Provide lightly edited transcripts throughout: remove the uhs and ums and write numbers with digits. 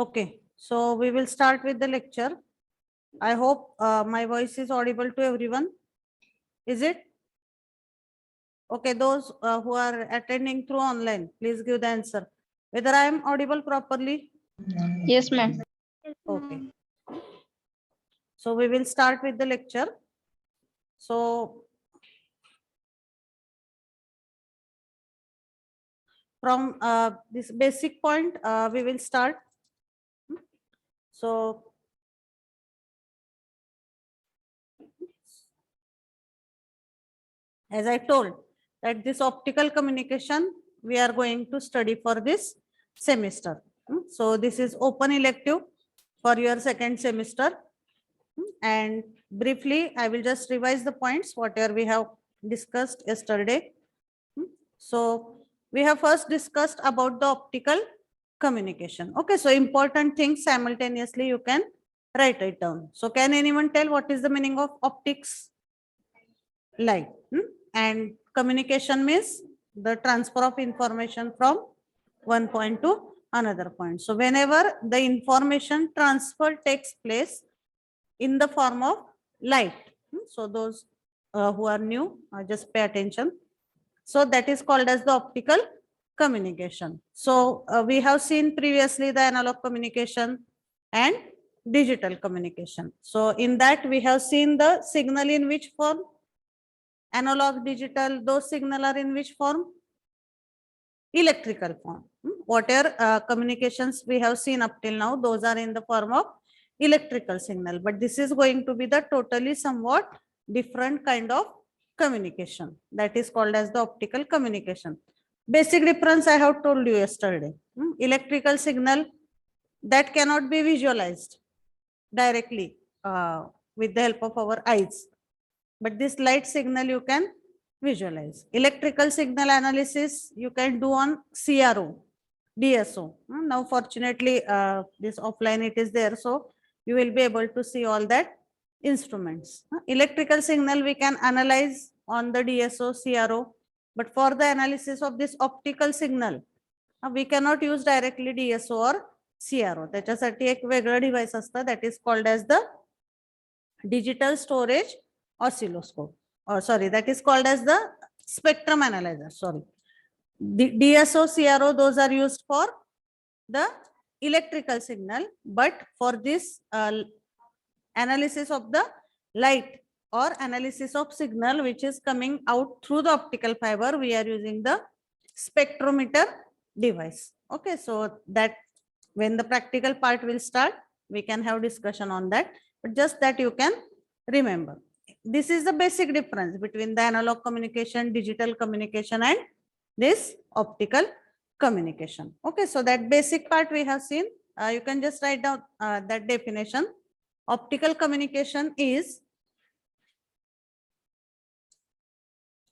Okay, so we will start with the lecture. I hope my voice is audible to everyone. Is it? Okay, those who are attending through online, please give the answer. Whether I am audible properly? Yes, ma'am. Okay. So we will start with the lecture. So from this basic point, we will start. So as I told that this optical communication we are going to study for this semester. So this is open elective for your second semester. And briefly, I will just revise the points whatever we have discussed yesterday. So we have first discussed about the optical communication. Okay, so important things simultaneously you can write it down. So can anyone tell what is the meaning of optics? Light. And communication means the transfer of information from one point to another point. So whenever the information transfer takes place in the form of light. So those who are new, just pay attention. So that is called as the optical communication. So we have seen previously the analog communication and digital communication. So in that we have seen the signal in which form? Analog, digital, those signal are in which form? Electrical form. Whatever communications we have seen up till now, those are in the form of electrical signal. But this is going to be the totally somewhat different kind of communication. That is called as the optical communication. Basic difference I have told you yesterday. Electrical signal that cannot be visualized directly with the help of our eyes. But this light signal you can visualize. Electrical signal analysis you can do on CRO, DSO. Now fortunately this offline it is there, so you will be able to see all that instruments. Electrical signal we can analyze on the DSO, CRO, but for the analysis of this optical signal we cannot use directly DSO or CRO. त्याच्यासाठी एक वेगळं device असतं, that is called as the digital storage oscilloscope, or sorry, that is called as the spectrum analyzer. Sorry, the DSO, CRO, those are used for the electrical signal, but for this analysis of the light or analysis of signal which is coming out through the optical fiber, we are using the spectrometer device. Okay, so that when the practical part will start, we can have discussion on that, but just that you can remember. This is the basic difference between the analog communication, digital communication, and this optical communication. Okay, so that basic part we have seen. You can just write down that definition. Optical communication is,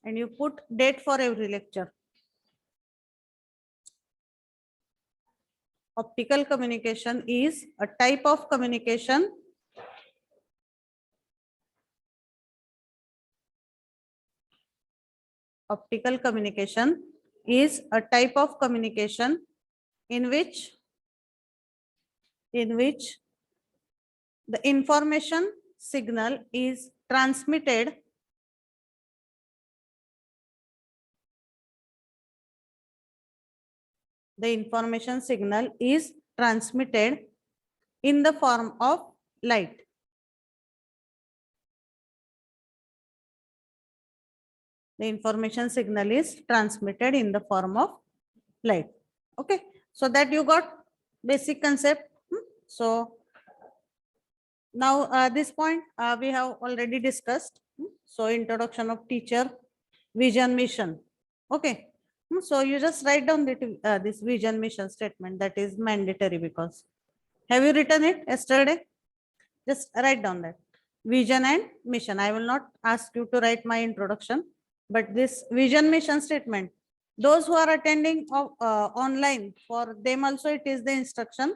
and you put date for every lecture. Optical communication is a type of communication optical communication is a type of communication in which the information signal is transmitted in the form of light. The information signal is transmitted in the form of light. Okay, so that you got basic concept. So now this point we have already discussed. So introduction of teacher, vision, mission. Okay, so you just write down this vision, mission statement. That is mandatory because have you written it yesterday? Just write down that vision and mission. I will not ask you to write my introduction, but this vision, mission statement, those who are attending online, for them also it is the instruction.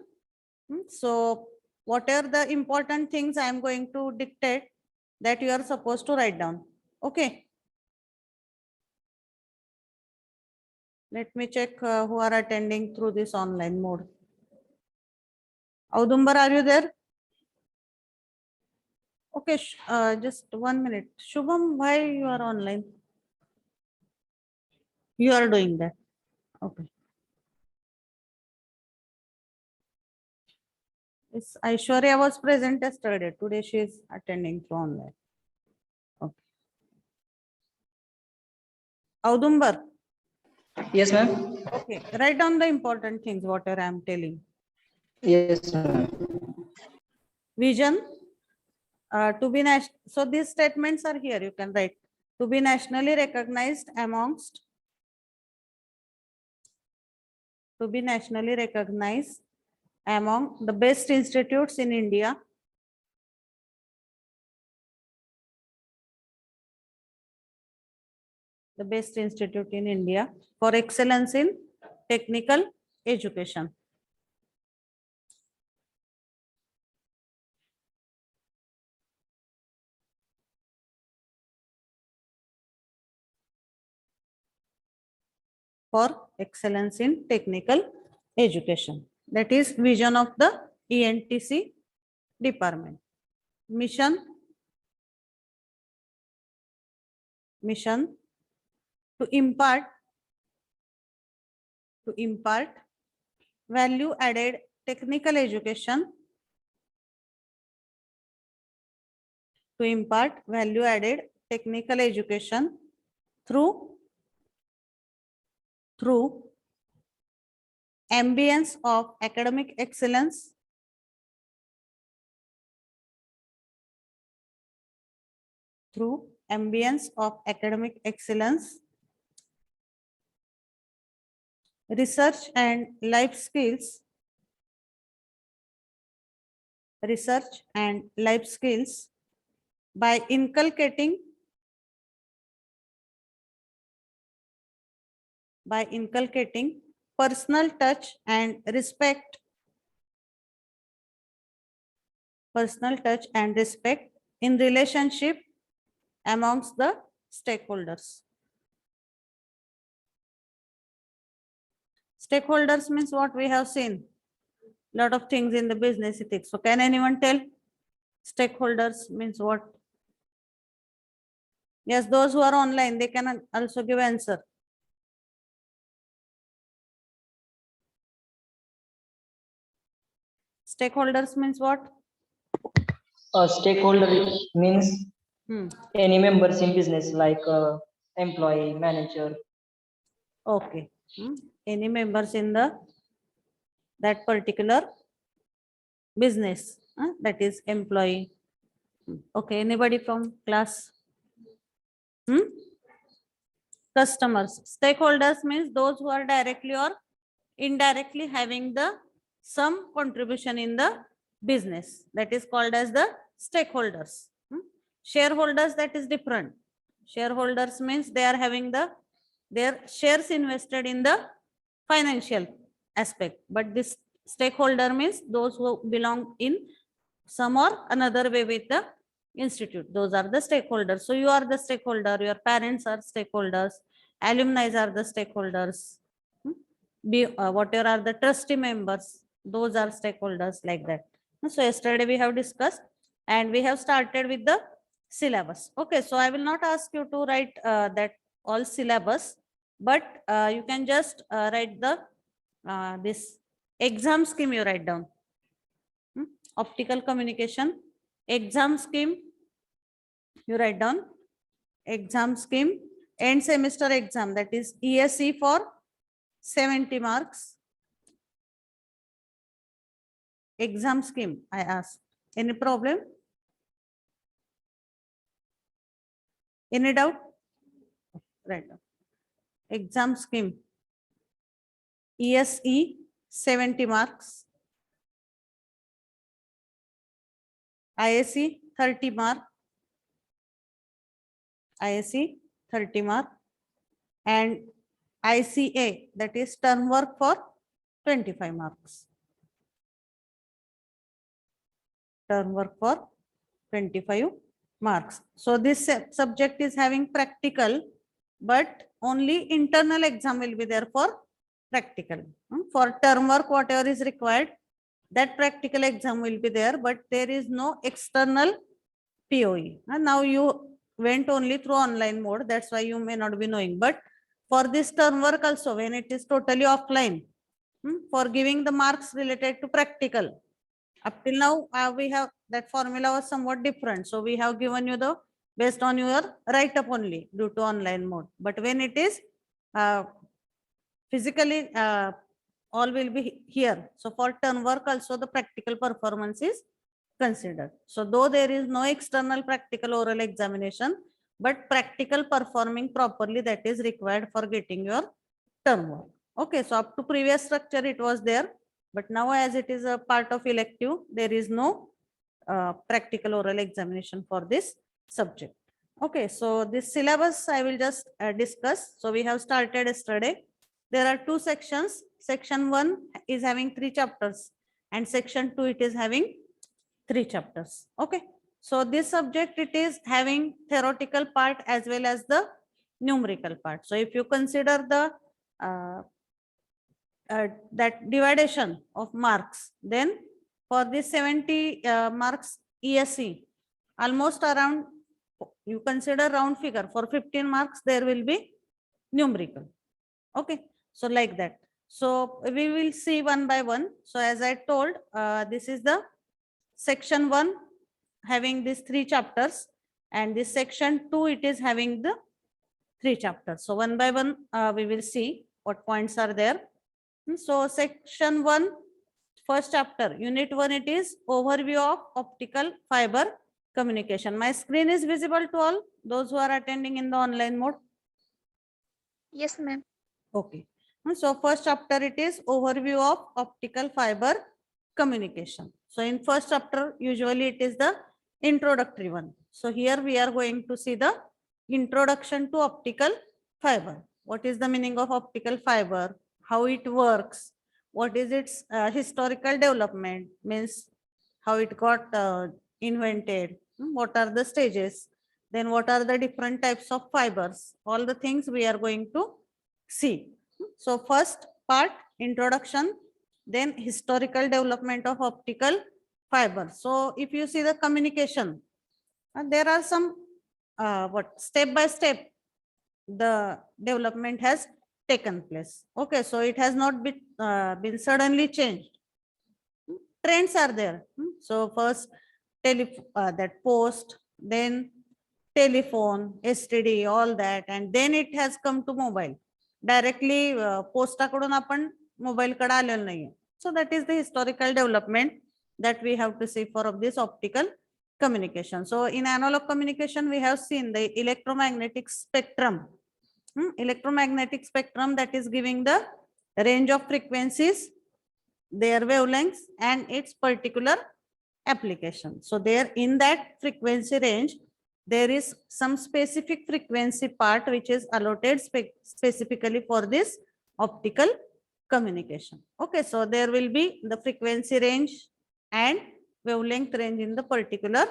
So whatever the important things I am going to dictate, that you are supposed to write down. Okay. Let me check who are attending through this online mode. Audumbar, are you there? Okay, just 1 minute. Shubham, why you are online? You are doing that. Okay. Yes, Aishwarya was present yesterday. Today she is attending through online. Okay. Audumbar. Yes, ma'am. Okay. Write down the important things, whatever I am telling. Yes, ma'am. Vision. To be national. So these statements are here. You can write. To be nationally recognized amongst. To be nationally recognized among the best institutes in India. The best institute in India for excellence in technical education. For excellence in technical education. That is vision of the ENTC department. Mission to impart value added technical education, to impart value added technical education through ambience of academic excellence, through ambience of academic excellence, research and life skills, by inculcating personal touch and respect, in relationship amongst the stakeholders. Stakeholders means what we have seen. Lot of things in the business ethics. So can anyone tell? Stakeholders means what? Yes, those who are online, they can also give answer. Stakeholders means what? A stakeholder means any members in business like employee, manager. Okay. Any members in that particular business, that is employee. Okay, anybody from class? Customers. Stakeholders means those who are directly or indirectly having some contribution in the business. That is called as the stakeholders. Shareholders, that is different. Shareholders means they are having their shares invested in the financial aspect. But this stakeholder means those who belong in some or another way with the institute. Those are the stakeholders. So you are the stakeholder, your parents are stakeholders, alumni are the stakeholders, whatever are the trustee members, those are stakeholders, like that. So yesterday we have discussed and we have started with the syllabus. Okay, so I will not ask you to write that all syllabus, but you can just write this exam scheme. You write down. Optical communication exam scheme, you write down exam scheme, end semester exam, that is ESE for 70 marks. Exam scheme, I asked. Any problem? Any doubt? Right. Exam scheme, ESE 70 marks, ISE 30 mark, ISE 30 mark, and ICA, that is term work, for 25 marks. Term work for 25 marks. So this subject is having practical, but only internal exam will be there for practical. For term work, whatever is required, that practical exam will be there, but there is no external POE. And now you went only through online mode. That's why you may not be knowing. But for this term work also, when it is totally offline, for giving the marks related to practical, up till now, we have that formula was somewhat different. So we have given you the based on your write up only due to online mode. But when it is physically, all will be here. So for term work also the practical performance is considered. So though there is no external practical oral examination, but practical performing properly, that is required for getting your term work. Okay, so up to previous structure it was there, but now as it is a part of elective, there is no practical oral examination for this subject. Okay, so this syllabus I will just discuss. So we have started yesterday. There are two sections. Section 1 is having 3 chapters and section 2 it is having 3 chapters. Okay, so this subject it is having theoretical part as well as the numerical part. So if you consider the that division of marks, then for this 70 marks ESE, almost around, you consider round figure, for 15 marks there will be numerical. Okay, so like that. So we will see one by one. So as I told, this is the section 1 having these 3 chapters, and this section 2 it is having the 3 chapters. So one by one we will see what points are there. So section 1, first chapter, unit 1, it is overview of optical fiber communication. My screen is visible to all those who are attending in the online mode? Yes, ma'am. Okay. So first chapter it is overview of optical fiber communication. So in first chapter usually it is the introductory one. So here we are going to see the introduction to optical fiber. What is the meaning of optical fiber? How it works? What is its historical development? Means how it got invented? What are the stages? Then what are the different types of fibers? All the things we are going to see. So first part, introduction, then historical development of optical fiber. So if you see the communication, there are some what step by step the development has taken place. Okay, so it has not been suddenly changed. Trends are there. So first that post, then telephone, STD, all that, and then it has come to mobile. Directly पोस्टाकडून आपण mobile कडे आलेलो नाहीये. So that is the historical development that we have to see for of this optical communication. So in analog communication we have seen the electromagnetic spectrum. Electromagnetic spectrum, that is giving the range of frequencies, their wavelengths and its particular application. So there in that frequency range, there is some specific frequency part which is allotted specifically for this optical communication. Okay, so there will be the frequency range and wavelength range in the particular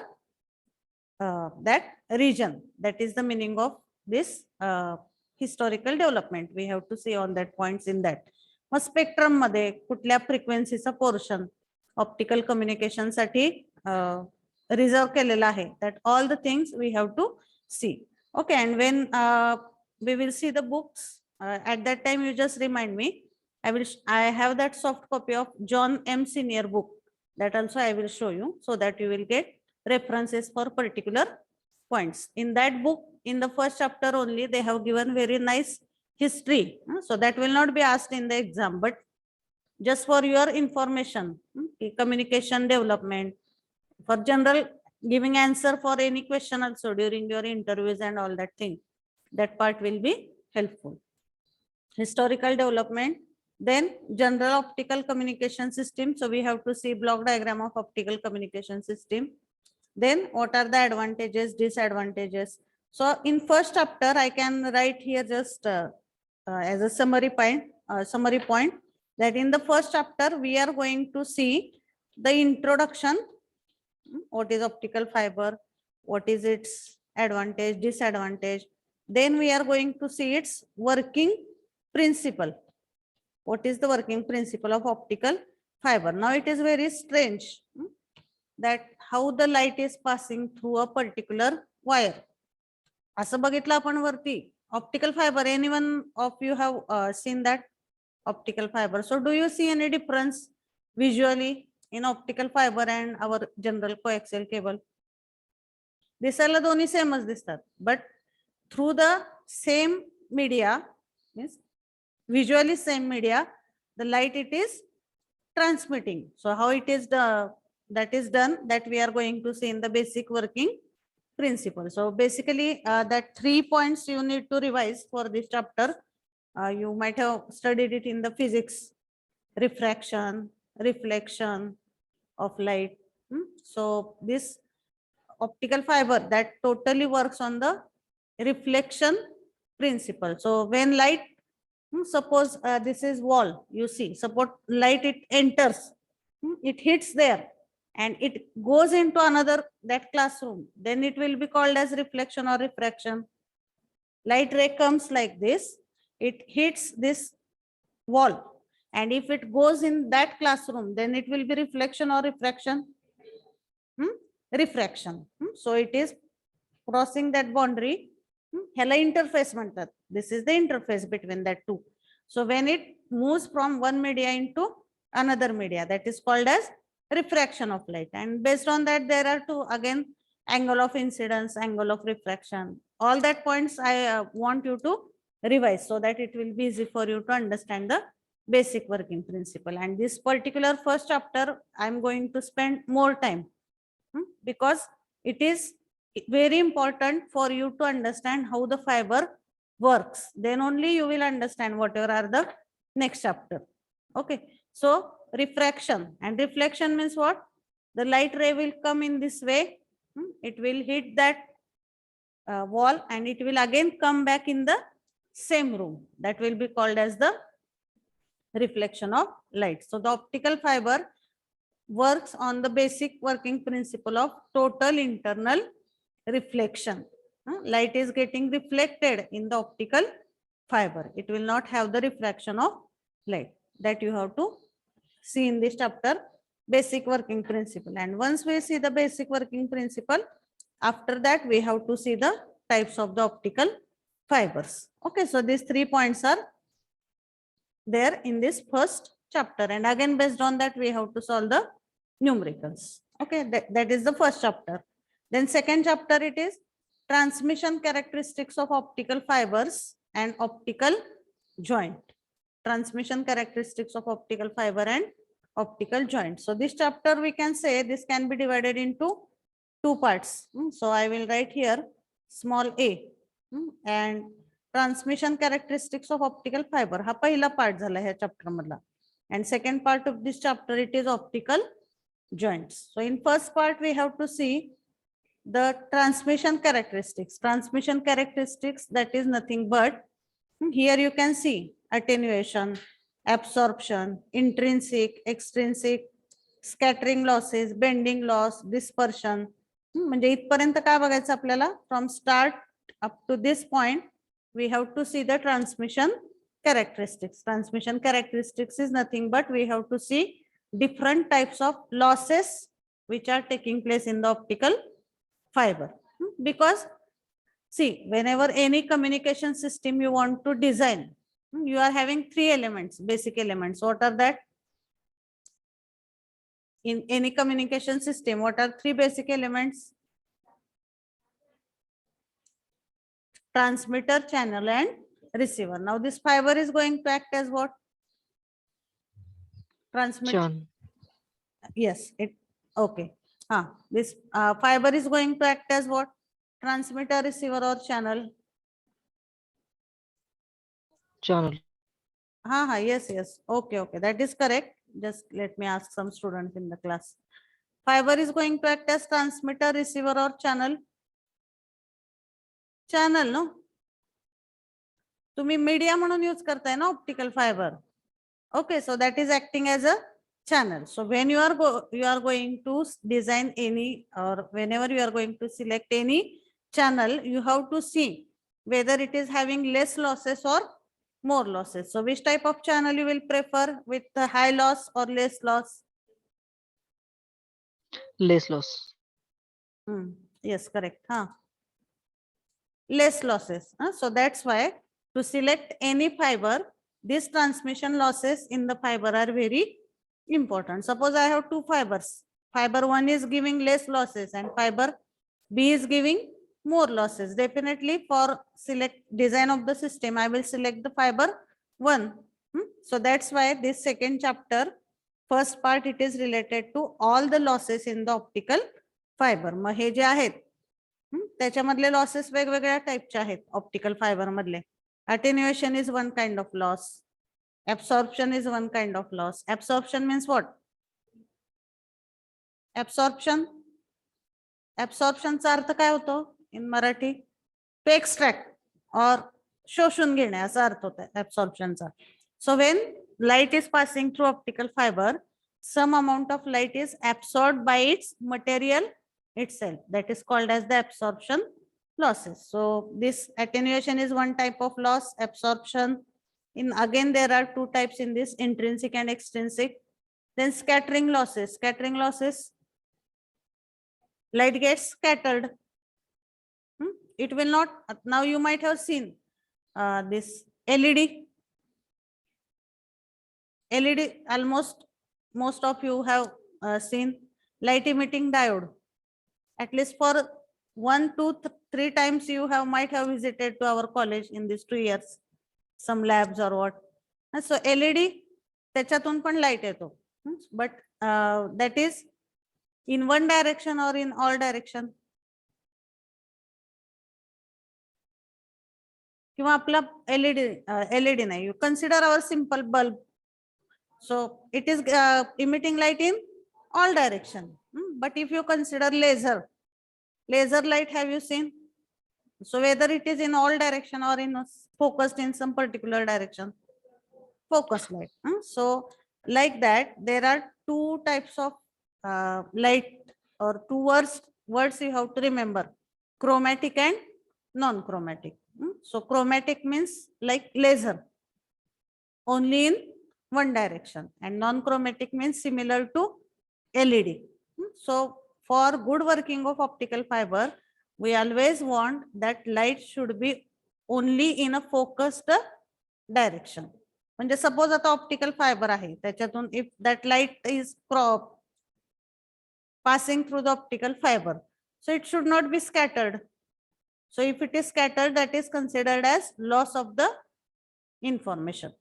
that region. That is the meaning of this historical development. We have to see on that points in that. Mug spectrum मध्ये कुठल्या फ्रिक्वेन्सीचा portion optical communication साठी reserve केलेला आहे. That all the things we have to see. Okay, and when we will see the books, at that time you just remind me. I have that soft copy of John M. Senior book. That also I will show you so that you will get references for particular points. In that book, in the first chapter only, they have given very nice history. So that will not be asked in the exam, but just for your information, communication development, for general giving answer for any question also during your interviews and all that thing. That part will be helpful. Historical development, then general optical communication system. So we have to see block diagram of optical communication system. Then what are the advantages, disadvantages? So in first chapter, I can write here just as a summary point, that in the first chapter, we are going to see the introduction. What is optical fiber? What is its advantage, disadvantage? Then we are going to see its working principle. What is the working principle of optical fiber. Now it is very strange that how the light is passing through a particular wire. असं बघितलं आपण वरती optical fiber. Anyone of you have seen that optical fiber? So do you see any difference visually in optical fiber and our general coaxial cable? दिसायला दोन्ही सेमच दिसतात, but through the same media, means visually same media, the light it is transmitting. So how it is that is done, that we are going to see in the basic working principle. So basically that 3 points you need to revise for this chapter. You might have studied it in the physics: refraction, reflection of light. So this optical fiber that totally works on the reflection principle. So when light, suppose this is wall, you see, suppose light it enters, it hits there and it goes into another that classroom, then it will be called as reflection or refraction. Light ray comes like this, it hits this wall, and if it goes in that classroom, then it will be reflection or refraction. Refraction. So it is crossing that boundary. ह्याला interface म्हणतात. This is the interface between that two. So when it moves from one media into another media, that is called as refraction of light. And based on that, there are two, again, angle of incidence, angle of refraction. All that points I want you to revise so that it will be easy for you to understand the basic working principle. And this particular first chapter, I'm going to spend more time because it is very important for you to understand how the fiber works. Then only you will understand whatever are the next chapter. Okay. So refraction and reflection means what? The light ray will come in this way. It will hit that wall and it will again come back in the same room. That will be called as the reflection of light. So the optical fiber works on the basic working principle of total internal reflection. Light is getting reflected in the optical fiber. It will not have the refraction of light. That you have to see in this chapter, basic working principle. And once we see the basic working principle, after that we have to see the types of the optical fibers. Okay, so these 3 points are there in this first chapter, and again based on that we have to solve the numericals. Okay, that is the first chapter. Then second chapter, it is transmission characteristics of optical fibers and optical joint. Transmission characteristics of optical fiber and optical joint. So this chapter we can say this can be divided into 2 parts. So I will write here small a and transmission characteristics of optical fiber. हा पहिला part झाला ह्या chapter मधला. And second part of this chapter, it is optical joints. So in first part we have to see the transmission characteristics. Transmission characteristics, that is nothing but here you can see attenuation, absorption, intrinsic, extrinsic, scattering losses, bending loss, dispersion. म्हणजे इथपर्यंत काय बघायचं आपल्याला? From start up to this point we have to see the transmission characteristics. Transmission characteristics is nothing but we have to see different types of losses which are taking place in the optical fiber. Because see, whenever any communication system you want to design, you are having 3 elements, basic elements. What are that? In any communication system, what are 3 basic elements? Transmitter, channel, and receiver. Now this fiber is going to act as what? Transmitter. Yes, it okay. This fiber is going to act as what? Transmitter, receiver, or channel? Channel. Yes. Okay. That is correct. Just let me ask some students in the class. Fiber is going to act as transmitter, receiver, or channel? Channel, no? तुम्ही media म्हणून use करताय ना optical fiber. Okay, so that is acting as a channel. So when you are going to design any, or whenever you are going to select any channel, you have to see whether it is having less losses or more losses. So which type of channel you will prefer, with the high loss or less loss? Less loss. Yes, correct. Less losses. So that's why to select any fiber, these transmission losses in the fiber are very important. Suppose I have two fibers. Fiber 1 is giving less losses and fiber B is giving more losses. Definitely for select design of the system, I will select the fiber 1. So that's why this second chapter, first part, it is related to all the losses in the optical fiber. मग हे जे आहेत त्याच्यामधले losses वेगवेगळ्या टाइपचे आहेत optical fibre मधले. Attenuation is one kind of loss. Absorption is one kind of loss. Absorption means what? Absorption. Absorptionचा अर्थ काय होतो इन Marathi? To extract or शोषून घेणे असा अर्थ होतो absorptionचा. So when light is passing through optical fiber, some amount of light is absorbed by its material itself. That is called as the absorption losses. So this attenuation is one type of loss. Absorption, again there are two types in this, intrinsic and extrinsic. Then scattering losses. Scattering losses, light gets scattered. It will not. Now you might have seen this LED. LED, almost most of you have seen light emitting diode. At least for 1, 2, 3 times you might have visited to our college in these 2 years, some labs or what. So LED त्याच्यातून पण light येतो, but that is in one direction or in all direction. किंवा आपला LED नाही, you consider our simple bulb. So it is emitting light in all direction. But if you consider laser light, have you seen? So whether it is in all direction or in focused in some particular direction, focused light. So like that, there are two types of light, or two words you have to remember: chromatic and non-chromatic. So chromatic means like laser, only in one direction, and non-chromatic means similar to LED. So for good working of optical fiber, we always want that light should be only in a focused direction. म्हणजे suppose आता optical fibre आहे, त्याच्यातून if that light is passing through the optical fiber, so it should not be scattered. So if it is scattered, that is considered as loss of the information.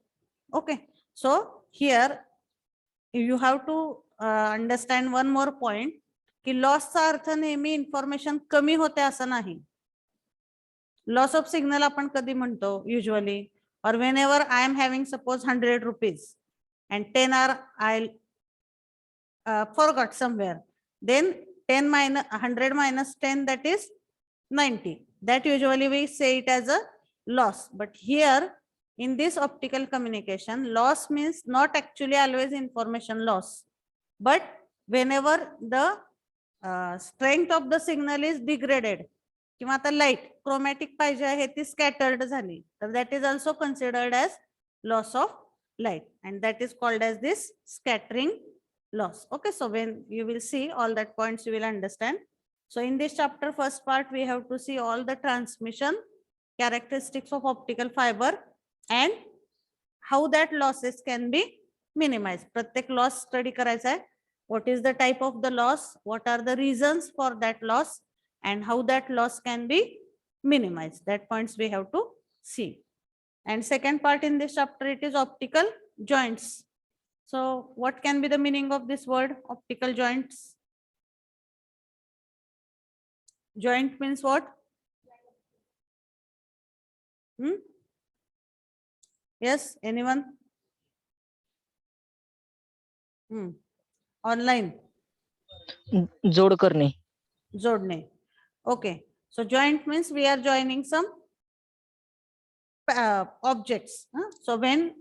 Okay. So here you have to understand one more point, की लॉसचा अर्थ नेहमी information कमी होते असं नाही. Loss of signal आपण कधी म्हणतो usually, or whenever I am having suppose 100 rupees and 10 are I forgot somewhere, then 100 minus 10, that is 90. That usually we say it as a loss. But here in this optical communication, loss means not actually always information loss, but whenever the strength of the signal is degraded, किंवा आता light chromatic पाहिजे आहे ती scattered झाली, तर that is also considered as loss of light, and that is called as this scattering loss. Okay, so when you will see all that points, you will understand. So in this chapter, first part, we have to see all the transmission characteristics of optical fiber and how that losses can be minimized. प्रत्येक loss study करायचा आहे. What is the type of the loss? What are the reasons for that loss? And how that loss can be minimized. That points we have to see. And second part in this chapter, it is optical joints. So what can be the meaning of this word, optical joints? Joint means what? Yes, anyone? Online. जोड करणे. जोडणे. Okay. So joint means we are joining some objects. So when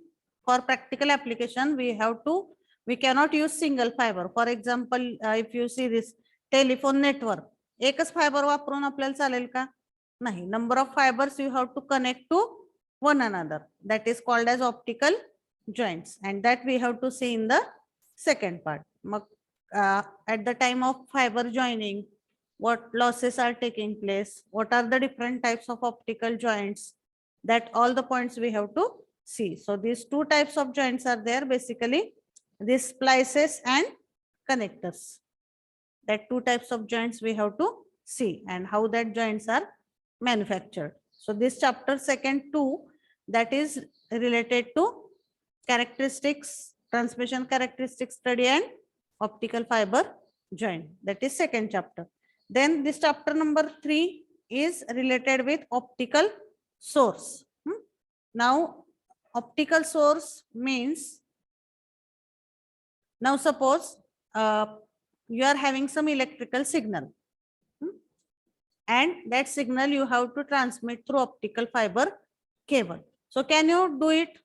for practical application, we cannot use single fiber. For example, if you see this telephone network, एकच fibre वापरून आपल्याला चालेल का? नाही. Number of fibers you have to connect to one another. That is called as optical joints, and that we have to see in the second part. At the time of fiber joining, what losses are taking place, what are the different types of optical joints, that all the points we have to see. So these two types of joints are there, basically these splices and connectors. That two types of joints we have to see and how that joints are manufactured. So this chapter second 2, that is related to characteristics, transmission characteristics study and optical fiber joint. That is second chapter. Then this chapter number 3 is related with optical source. Now optical source means, now suppose you are having some electrical signal, and that signal you have to transmit through optical fiber cable. So can you do it?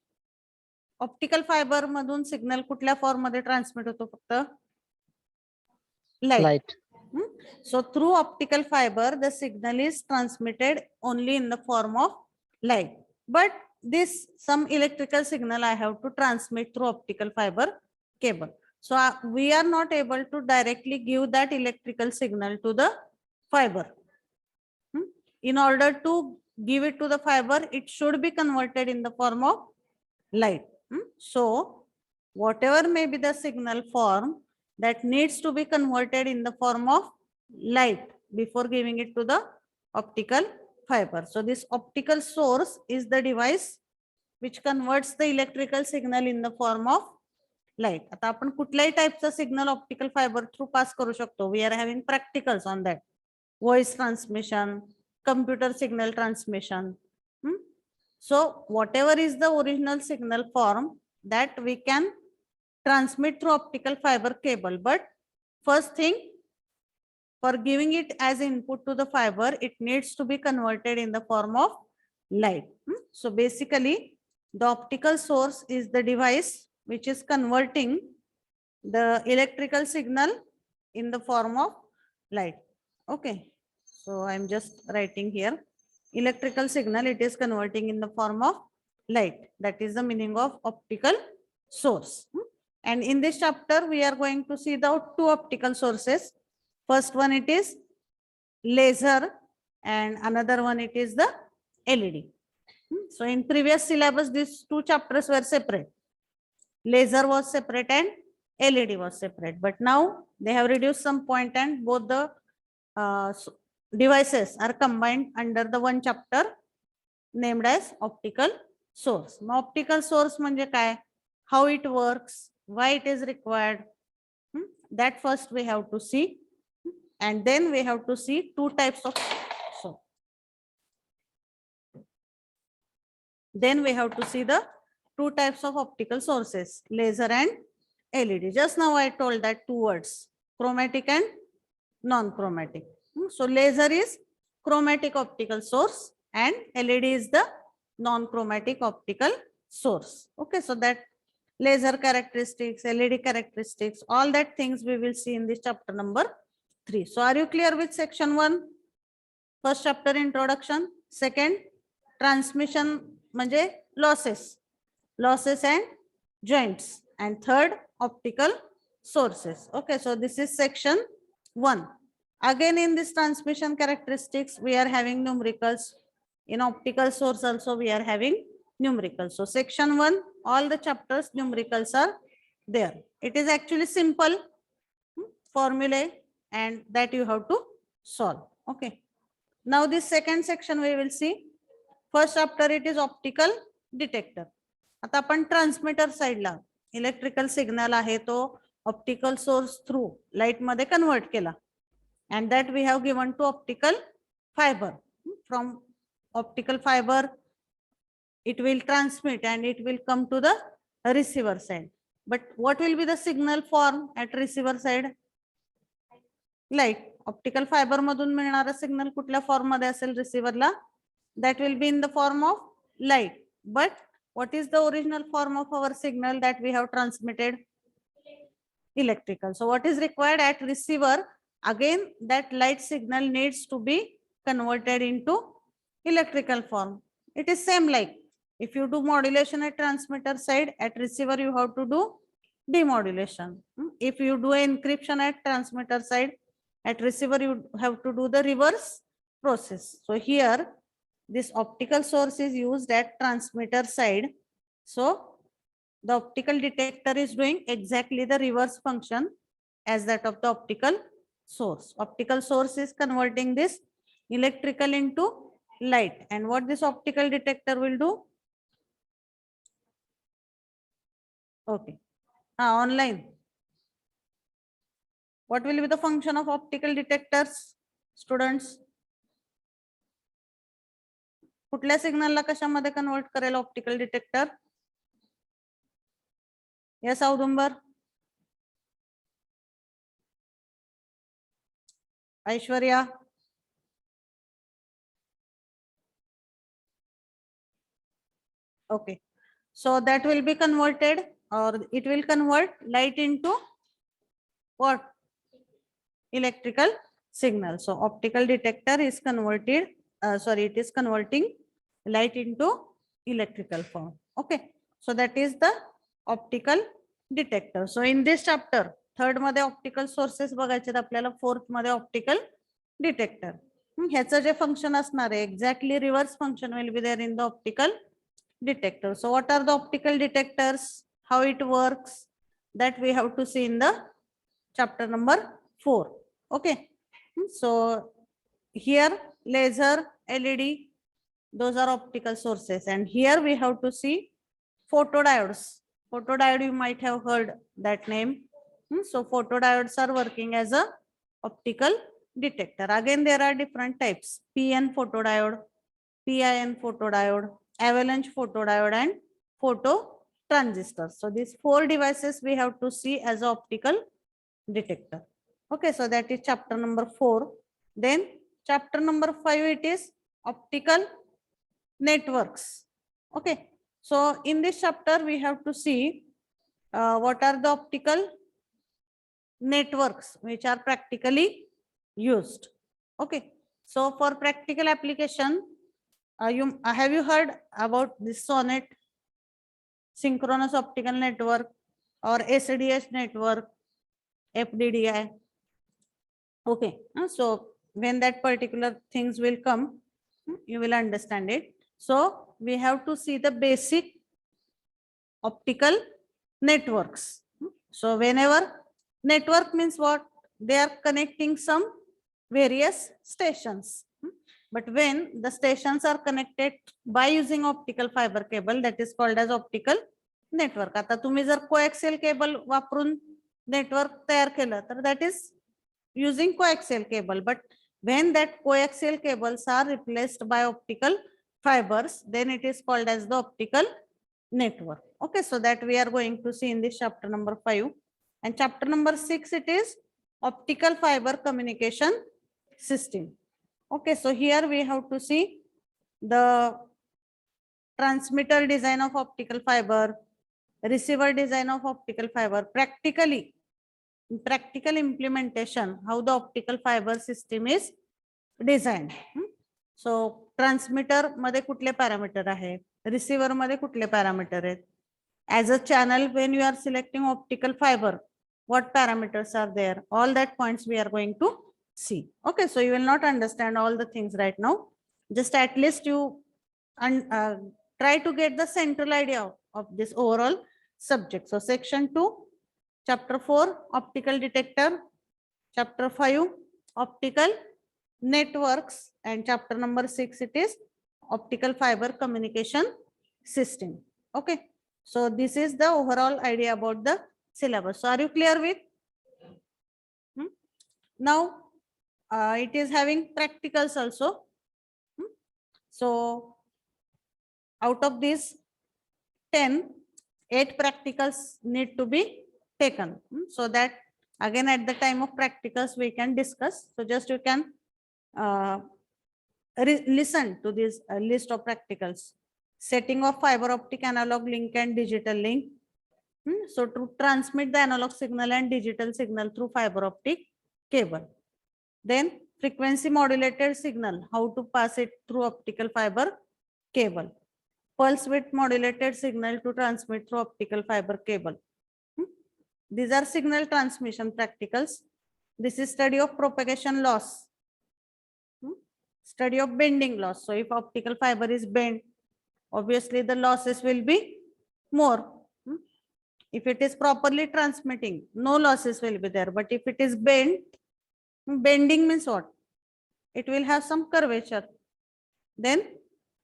Optical fiber madun signal kutल्या form मध्ये transmit होतो फक्त? Light. So through optical fiber, the signal is transmitted only in the form of light. But this some electrical signal I have to transmit through optical fiber cable. So we are not able to directly give that electrical signal to the fiber. In order to give it to the fiber, it should be converted in the form of light. So whatever may be the signal form, that needs to be converted in the form of light before giving it to the optical fiber. So this optical source is the device which converts the electrical signal in the form of light. आता आपण कुठल्याही टाइपचा signal optical fibre through pass करू शकतो. We are having practicals on that. Voice transmission, computer signal transmission. So whatever is the original signal form, that we can transmit through optical fiber cable. But first thing, for giving it as input to the fiber, it needs to be converted in the form of light. So basically, the optical source is the device which is converting the electrical signal in the form of light. Okay, so I'm just writing here. Electrical signal, it is converting in the form of light. That is the meaning of optical source. And in this chapter, we are going to see the two optical sources. First one, it is laser, and another one, it is the LED. So in previous syllabus, these two chapters were separate. Laser was separate and LED was separate. But now they have reduced some point and both the devices are combined under the one chapter named as optical source. Now optical source म्हणजे काय? How it works, why it is required, that first we have to see, and then we have to see two types of then we have to see the two types of optical sources, laser and LED. Just now I told that two words, chromatic and non-chromatic. So laser is chromatic optical source and LED is the non-chromatic optical source. Okay, so that laser characteristics, LED characteristics, all that things we will see in this chapter number 3. So are you clear with section 1? First chapter introduction, second transmission म्हणजे losses and joints, and third optical sources. Okay, so this is section 1. Again in this transmission characteristics we are having numericals. In optical source also we are having numericals. So section 1, all the chapters numericals are there. It is actually simple formulae and that you have to solve. Okay, now this second section we will see. First chapter it is optical detector. आता आपण transmitter साइडला electrical signal आहे तो optical source through light मध्ये convert केला, and that we have given to optical fiber. From optical fiber it will transmit and it will come to the receiver side. But what will be the signal form at receiver side? Light. Optical fiber मधून मिळणारा signal कुठल्या form मध्ये असेल रिसीव्हरला? That will be in the form of light. But what is the original form of our signal that we have transmitted? Electrical. So what is required at receiver? Again, that light signal needs to be converted into electrical form. It is same like If you do modulation at transmitter side, at receiver you have to do demodulation. If you do encryption at transmitter side, at receiver you have to do the reverse process. So here this optical source is used at transmitter side. So the optical detector is doing exactly the reverse function as that of the optical source. Optical source is converting this electrical into light. And what this optical detector will do? Okay. Online. What will be the function of optical detectors, students? कुठल्या सिग्नलला कशामध्ये convert करेल optical detector? Yes Audumbar, Aishwarya, okay, so that will be converted, or it will convert light into what? Electrical signal. So optical detector is converted, it is converting light into electrical form. Okay, so that is the optical detector. So in this chapter, third मध्ये optical sources बघायचे आपल्याला, fourth मध्ये optical detector. ह्याचं जे function असणार आहे exactly reverse function will be there in the optical detector. So what are the optical detectors? How it works? That we have to see in the chapter number 4. Okay. So here laser, LED, those are optical sources, and here we have to see photodiodes. Photodiode, you might have heard that name. So photodiodes are working as a optical detector. Again, there are different types: PN photodiode, PIN photodiode, avalanche photodiode, and photo transistors. So these 4 devices we have to see as an optical detector. Okay, so that is chapter number 4. Then chapter number 5, it is optical networks. Okay, so in this chapter we have to see what are the optical networks which are practically used. Okay, so for practical application, have you heard about this SONET, synchronous optical network, or SDH network, FDDI? Okay, so when that particular things will come, you will understand it. So we have to see the basic optical networks. So whenever network means what? They are connecting some various stations. But when the stations are connected by using optical fiber cable, that is called as optical network. आता तुम्ही जर coaxial cable वापरून network तयार केलं तर that is using coaxial cable. But when that coaxial cables are replaced by optical fibers, then it is called as the optical network. Okay, so that we are going to see in this chapter number 5. And chapter number 6, it is optical fiber communication system. Okay, so here we have to see the transmitter design of optical fiber, receiver design of optical fiber, practical implementation, how the optical fiber system is designed. So transmitter मध्ये कुठले parameter आहे, receiver मध्ये कुठले parameter आहेत, as a channel when you are selecting optical fiber, what parameters are there, all that points we are going to see. Okay, so you will not understand all the things right now, just at least you try to get the central idea of this overall subject. So section 2, chapter 4, optical detector, chapter 5, optical networks, and chapter number 6, it is optical fiber communication system. Okay, so this is the overall idea about the syllabus. So are you clear with? Now it is having practicals also. So out of these 10, 8 practicals need to be taken, so that again at the time of practicals we can discuss. So just you can listen to this list of practicals. Setting of fiber optic analog link and digital link. So to transmit the analog signal and digital signal through fiber optic cable. Then frequency modulated signal, how to pass it through optical fiber cable. pulse width modulated signal to transmit through optical fiber cable. These are signal transmission practicals. This is study of propagation loss. Study of bending loss. So if optical fiber is bent, obviously the losses will be more. If it is properly transmitting, no losses will be there. But if it is bent, bending means what? It will have some curvature. Then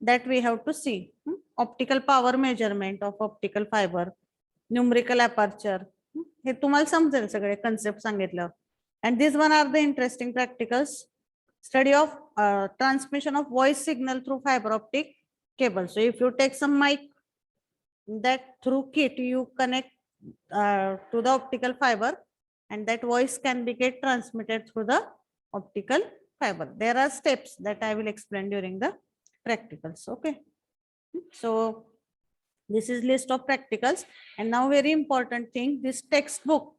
that we have to see. Optical power measurement of optical fiber, numerical aperture. हे तुम्हाला समजेल सगळे concept सांगितलं. And these one are the interesting practicals. Study of transmission of voice signal through fiber optic cable. So if you take some mic, that through kit you connect to the optical fiber, and that voice can be get transmitted through the optical fiber. There are steps that I will explain during the practicals. Okay. So this is list of practicals, and now very important thing, this textbook.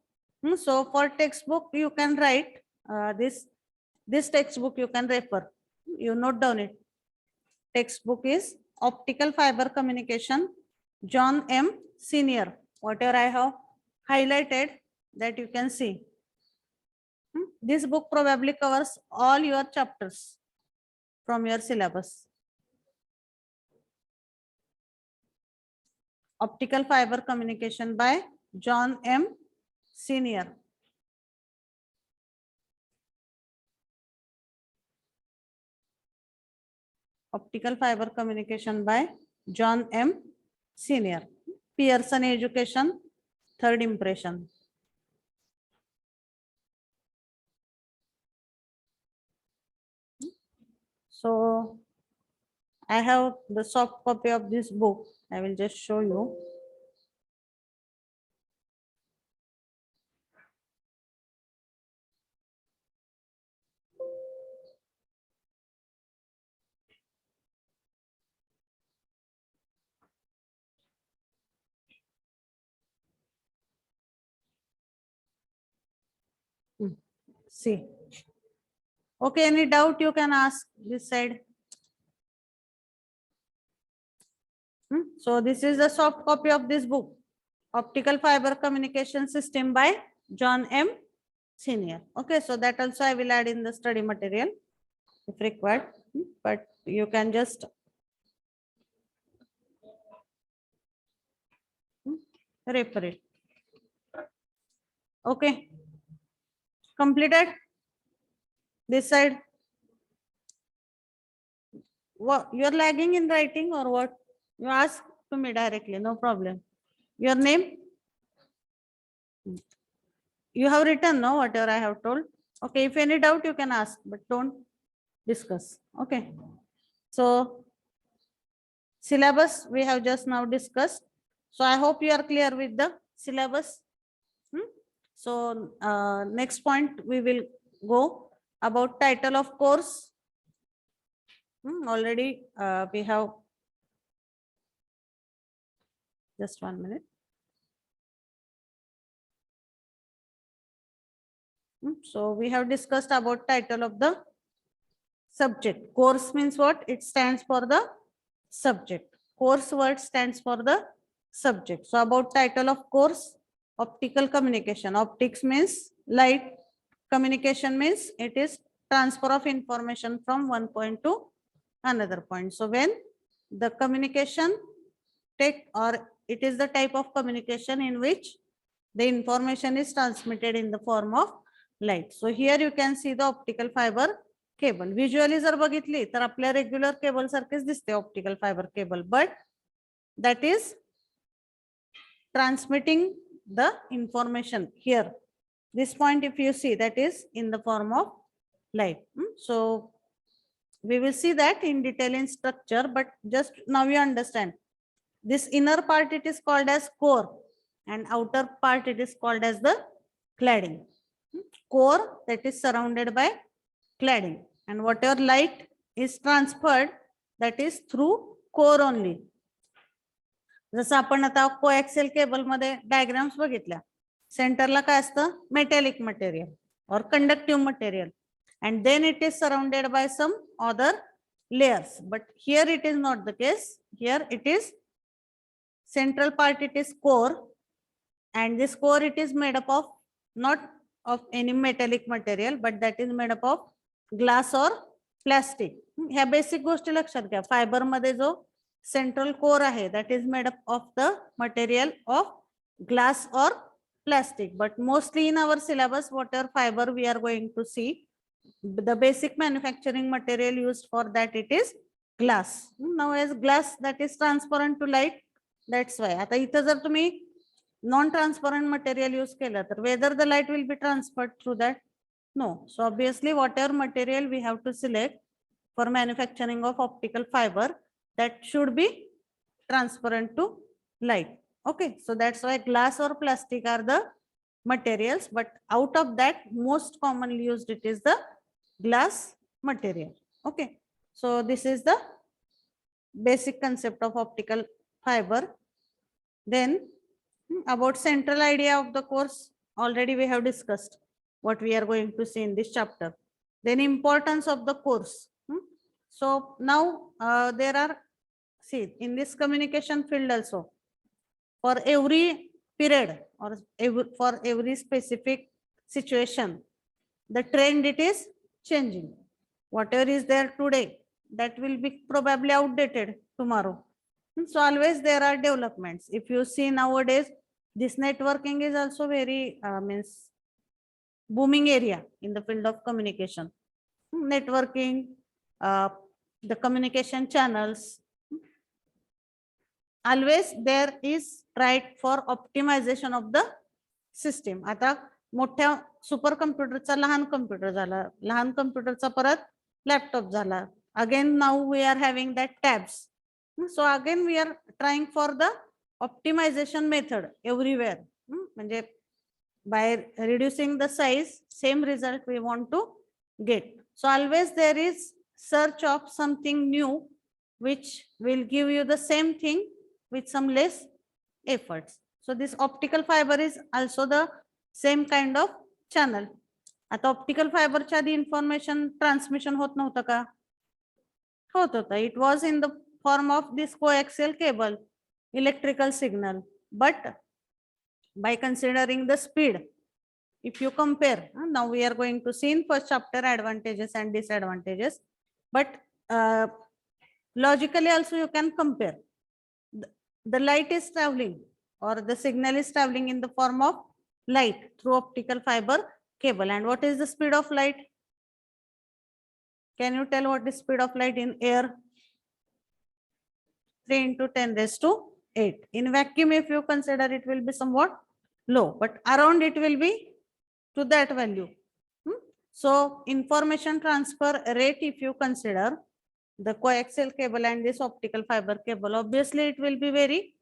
So for textbook you can write this textbook you can refer. You note down it. Textbook is Optical Fiber Communication, John M. Senior. Whatever I have highlighted, that you can see. This book probably covers all your chapters from your syllabus. Optical Fiber Communication by John M. Senior. Optical Fiber Communication by John M. Senior. Pearson Education, Third Impression. So I have the soft copy of this book. I will just show you. See. Okay, any doubt you can ask this side. So this is the soft copy of this book, Optical Fiber Communication System by John M. Senior. Okay, so that also I will add in the study material if required, but you can just refer it. Okay, completed this side. What, you're lagging in writing or what? You ask to me directly, no problem. Your name? You have written, no, whatever I have told. Okay, if any doubt you can ask, but don't discuss. Okay. So syllabus we have just now discussed. So I hope you are clear with the syllabus. So next point we will go about title of course. Already we have, just 1 minute. So we have discussed about title of the subject. Course means what? It stands for the subject. Course word stands for the subject. So about title of course, optical communication. Optics means light. Communication means it is transfer of information from one point to another point. So when the communication take, or it is the type of communication in which the information is transmitted in the form of light. So here you can see the optical fiber cable. Visually जर बघितली तर आपल्या regular cable सारखेच दिसते optical fiber cable, but that is transmitting the information here. This point if you see, that is in the form of light. So we will see that in detail in structure, but just now you understand. This inner part it is called as core, and outer part it is called as the cladding. Core that is surrounded by cladding, and whatever light is transferred, that is through core only. जसं आपण आता coaxial cable मध्ये diagrams बघितल्या, सेंटरला काय असतं? Metallic material और conductive material, and then it is surrounded by some other layers, but here it is not the case. Here it is central part, it is core, and this core it is made up of not of any metallic material, but that is made up of glass or plastic. ह्या basic गोष्टी लक्षात घ्या. Fibre मध्ये जो central core आहे that is made up of the material of glass or plastic. But mostly in our syllabus, whatever fiber we are going to see, the basic manufacturing material used for that it is glass. Now as glass that is transparent to light, that's why. आता इथं जर तुम्ही non-transparent material use केलं तर whether the light will be transferred through that? No. So obviously whatever material we have to select for manufacturing of optical fiber, that should be transparent to light. Okay, so that's why glass or plastic are the materials, but out of that most commonly used it is the glass material. Okay, so this is the basic concept of optical fiber. Then about central idea of the course, already we have discussed what we are going to see in this chapter. Then importance of the course. So now there are, see, in this communication field also, for every period or for every specific situation, the trend it is changing. Whatever is there today, that will be probably outdated tomorrow. So always there are developments. If you see nowadays, this networking is also very means booming area in the field of communication. Networking, the communication channels. Always there is tried for optimization of the system. आता मोठ्या super कम्प्युटरचा लहान computer झाला, लहान कम्प्युटरचा परत laptop झाला. Again now we are having that tabs. So again we are trying for the optimization method everywhere. म्हणजे by reducing the size, same result we want to get. So always there is search of something new which will give you the same thing with some less efforts. So this optical fiber is also the same kind of channel. आता optical fiber च्या आधी information transmission होत नव्हतं का? होत होतं. It was in the form of this coaxial cable, electrical signal. But by considering the speed, if you compare, now we are going to see in first chapter advantages and disadvantages, but logically also you can compare. The light is traveling or the signal is traveling in the form of light through optical fiber cable. And what is the speed of light? Can you tell what is speed of light in air? 3 into 10 raised to 8. In vacuum, if you consider, it will be somewhat low, but around it will be to that value. So information transfer rate, if you consider the coaxial cable and this optical fiber cable, obviously it will be very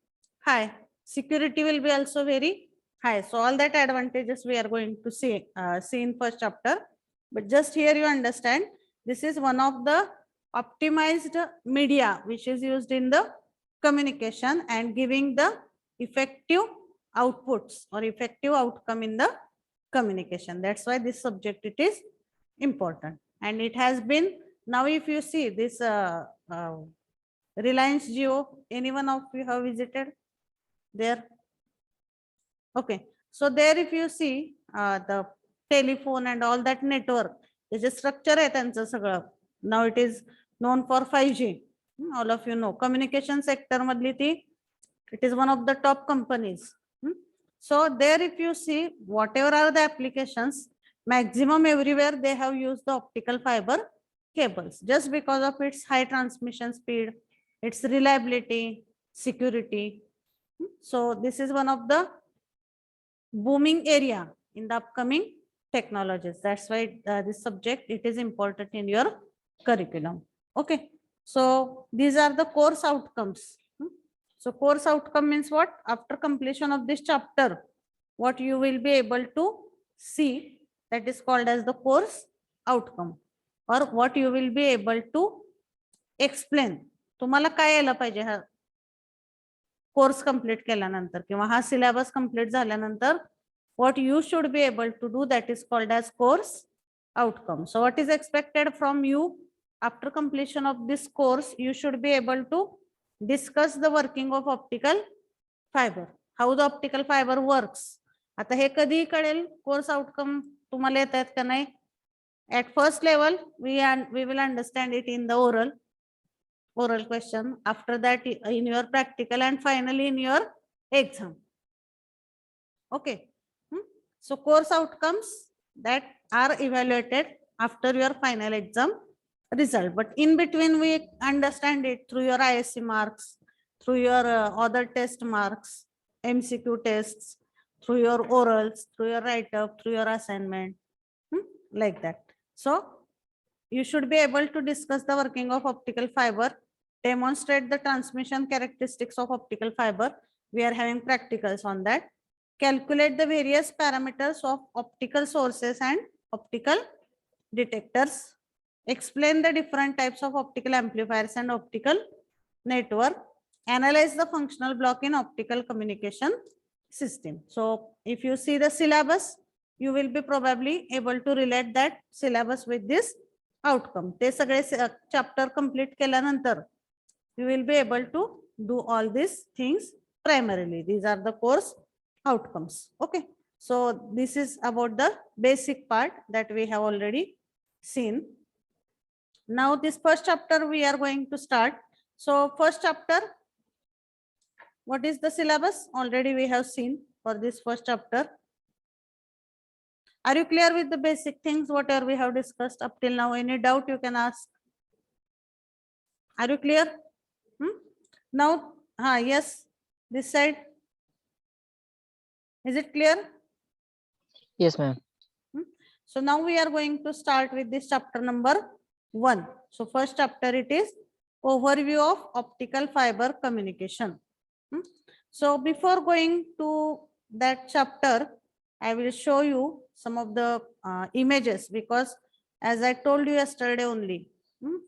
high. Security will be also very high. So all that advantages we are going to see in first chapter. But just here you understand, this is one of the optimized media which is used in the communication and giving the effective outputs or effective outcome in the communication. That's why this subject it is important. And it has been, now if you see this Reliance Jio, anyone of you have visited there? Okay, so there if you see the telephone and all that network, there's a structure आहे त्यांचं सगळं. Now it is known for 5G. All of you know. Communication sector madli ती, it is one of the top companies. So there if you see whatever are the applications, maximum everywhere they have used the optical fiber cables just because of its high transmission speed, its reliability, security. So this is one of the booming area in the upcoming technologies. That's why this subject it is important in your curriculum. Okay, so these are the course outcomes. So course outcome means what? After completion of this chapter, what you will be able to see, that is called as the course outcome, or what you will be able to explain. तुम्हाला काय यायला पाहिजे हा course complete केल्यानंतर किंवा हा syllabus complete झाल्यानंतर what you should be able to do, that is called as course outcome. So what is expected from you after completion of this course? You should be able to discuss the working of optical fiber, how the optical fiber works. आता हे कधी कळेल, course outcome तुम्हाला येत आहेत का नाही? At first level, we will understand it in the oral question. After that, in your practical, and finally in your exam. Okay. So course outcomes that are evaluated after your final exam result. But in between, we understand it through your ISC marks, through your other test marks, MCQ tests, through your orals, through your write-up, through your assignment, like that. So you should be able to discuss the working of optical fiber, demonstrate the transmission characteristics of optical fiber. We are having practicals on that. Calculate the various parameters of optical sources and optical detectors. Explain the different types of optical amplifiers and optical network. Analyze the functional block in optical communication system. So if you see the syllabus, you will be probably able to relate that syllabus with this outcome. ते सगळे chapter complete केल्यानंतर you will be able to do all these things primarily. These are the course outcomes. Okay. So this is about the basic part that we have already seen. Now this first chapter we are going to start. So first chapter, what is the syllabus? Already we have seen for this first chapter. Are you clear with the basic things, whatever we have discussed up till now? Any doubt you can ask? Are you clear? Now, yes, this side. Is it clear? Yes, ma'am. So now we are going to start with this chapter number 1. So first chapter, it is overview of optical fiber communication. So before going to that chapter, I will show you some of the images, because as I told you yesterday only,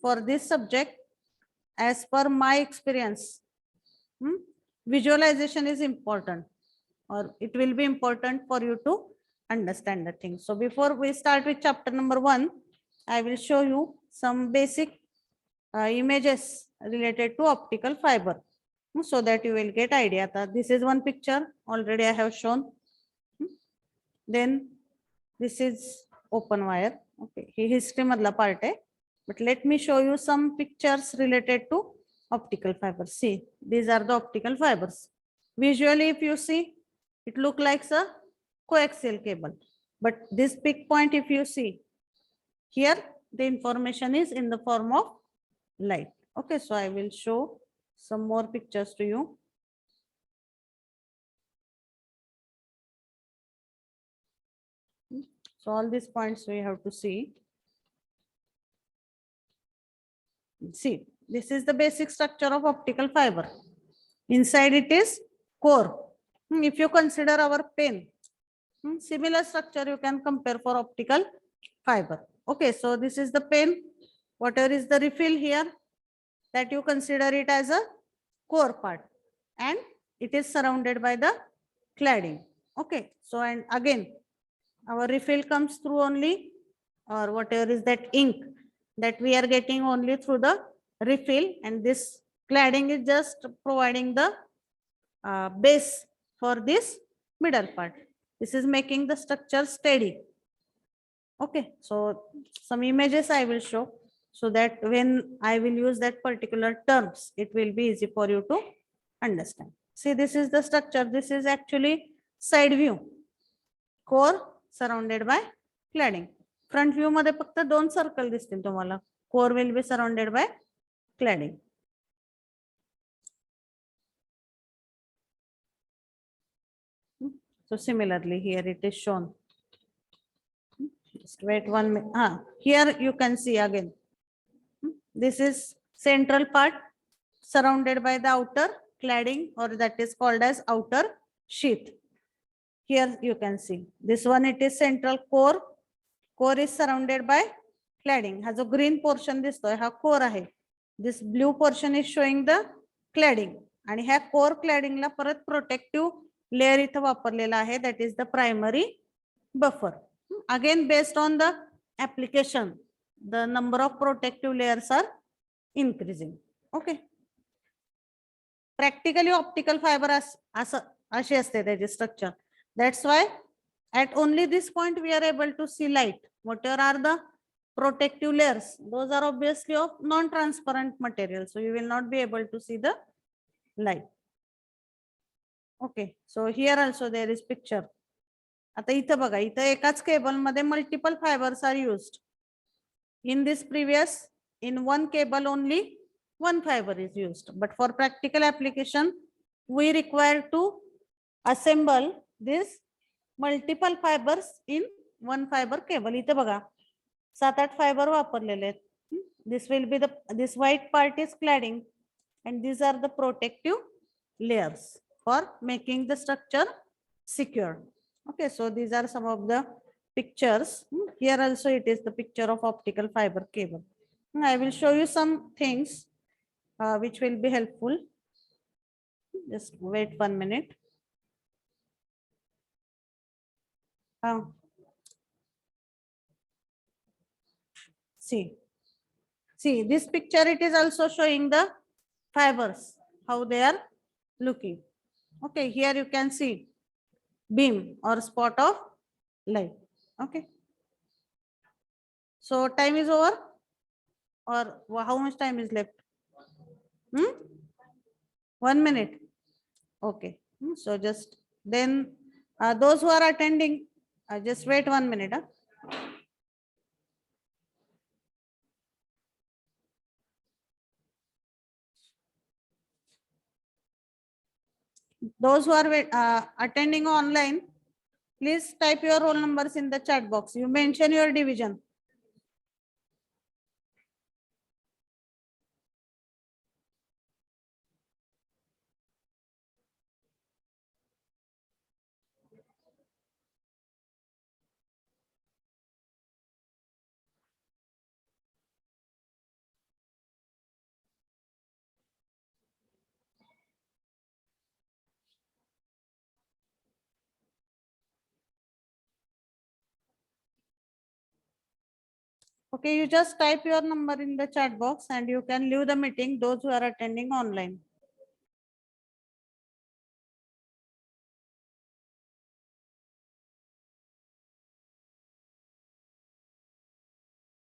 for this subject, as per my experience, visualization is important, or it will be important for you to understand the thing. So before we start with chapter number 1, I will show you some basic images related to optical fiber, so that you will get idea. This is one picture already I have shown. Then this is open wire. Okay, he history madla part hai. But let me show you some pictures related to optical fibers. See, these are the optical fibers. Visually, if you see, it look like a coaxial cable. But this big point, if you see, here the information is in the form of light. Okay, so I will show some more pictures to you. So all these points we have to see. See, this is the basic structure of optical fiber. Inside it is core. If you consider our pen, similar structure you can compare for optical fiber. Okay, so this is the pen. Whatever is the refill here, that you consider it as a core part, and it is surrounded by the cladding. Okay, so and again, our refill comes through only, or whatever is that ink, that we are getting only through the refill, and this cladding is just providing the base for this middle part. This is making the structure steady. Okay, so some images I will show, so that when I will use that particular terms, it will be easy for you to understand. See, this is the structure. This is actually side view. Core surrounded by cladding. Front view मध्ये फक्त 2 circle दिसतील तुम्हाला. Core will be surrounded by cladding. So similarly, here it is shown. Just wait 1 minute. Here you can see again. This is central part surrounded by the outer cladding, or that is called as outer sheath. Here you can see this one, it is central core. Core is surrounded by cladding. Ha jo green portion distoy ha core ahe. This blue portion is showing the cladding. आणि ह्या core cladding ला परत protective layer इथं वापरलेला आहे, that is the primary buffer. Again, based on the application, the number of protective layers are increasing. Okay. Practically optical fibre अशी असते त्याची structure. That's why at only this point we are able to see light. Whatever are the protective layers? Those are obviously of non-transparent material, so you will not be able to see the light. Okay, so here also there is picture. आता इथं बघा, इथं एकाच cable मध्ये multiple fibres are used. In this previous, in one cable only one fiber is used, but for practical application we require to assemble this multiple fibers in one fiber cable. इथे बघा 7-8 fibre वापरलेले आहेत. This will be this white part is cladding and these are the protective layers for making the structure secure. Okay, so these are some of the pictures. Here also it is the picture of optical fiber cable. I will show you some things which will be helpful. Just wait 1 minute. See this picture, it is also showing the fibers, how they are looking. Okay, here you can see beam or spot of light. Okay, so time is over, or how much time is left? 1 minute. Okay, so just then those who are attending, just wait 1 minute. Those who are attending online, please type your roll numbers in the chat box. You mention your division. Okay, you just type your number in the chat box and you can leave the meeting, those who are attending online.